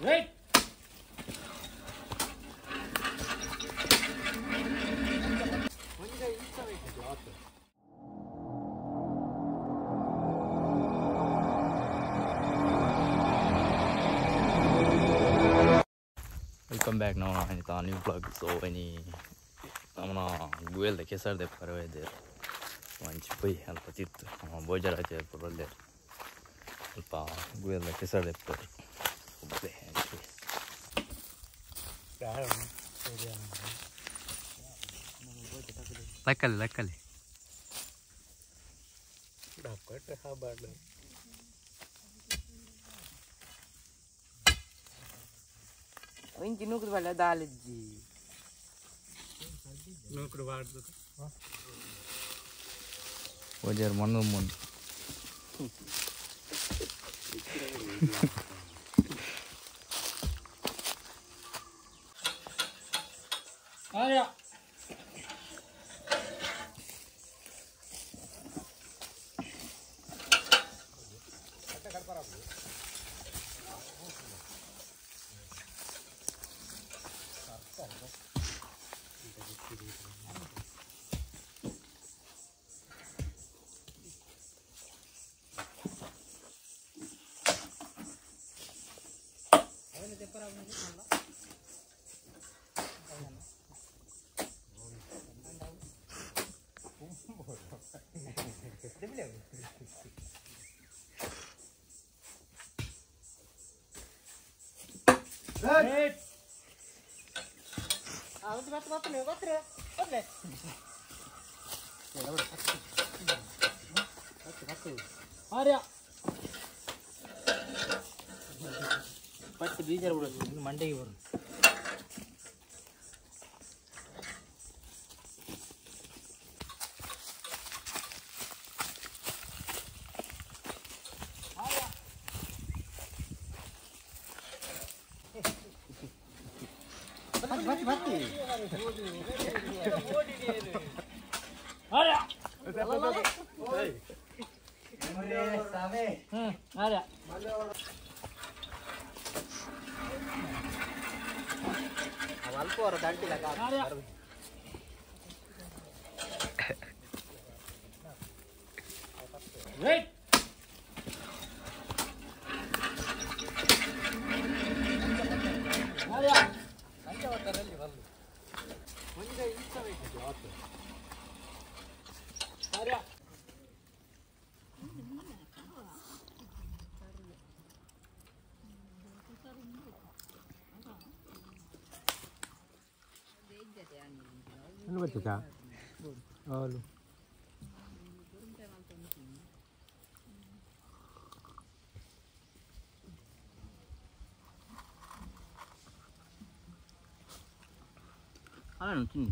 Right. Welcome back now in the new vlog. So any guvelda kesar deppunu ಇದೆ ಒಂಚ pi ಅಲ್ಪ ತಿತ್ತು ಬೋಜರಾಜೆ ಪುರಲ್ಲೇ ಅಲ್ಪ guvelda kesar deppunu ಒಬ್ಬೆ ಲಕ್ಕಲ್ಲಿ doctor ಹಾಬಾರ್ಡ್ ಇಂಚಿ ನೂಕುದು ಬಲ್ಲ ದಾಲಜ್ಜಿ ನೂಕುಡು ಬಾರ್ದು ಓಜರ್ ಮಣ್ಣು ಆಯಾ Right. Arya. ಪಟ್ಟು ಬೀಜ ಬಿಡೋದು ಮಂಡೆಗೆ ಬರೋದು ಬತ್ತಿ Arya. Arya. ಅಲ್ಪ ಅವರ ದಂಟಿಲ್ಲ Right. Arya. ಪಂಚವಟ್ಟರಲ್ಲಿ ಬರಲು ಮುಂದೆ ಇಷ್ಟಬೇಕು Arya. Ano ba ito ka? Oh, Ano tin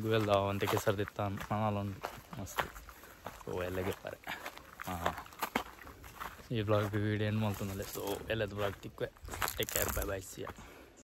guvelda ಒಂದೇ ಕೆಸರ್ ದಿತ್ತ ನಾನೊಂದು ಮಸ್ತ್ ಸೊ ಎಲ್ಲಗೆ ಪಾರೆ ಈ ಬ್ಲಾಗ್ ವಿಡಿಯೋ ಏನು ಮಾಡ್ತಾನಲ್ಲ ಸೊ ಎಲ್ಲದ ಬ್ಲಾಗ್ ತಿಕ್ವೆ take care bye bye see ಯಾ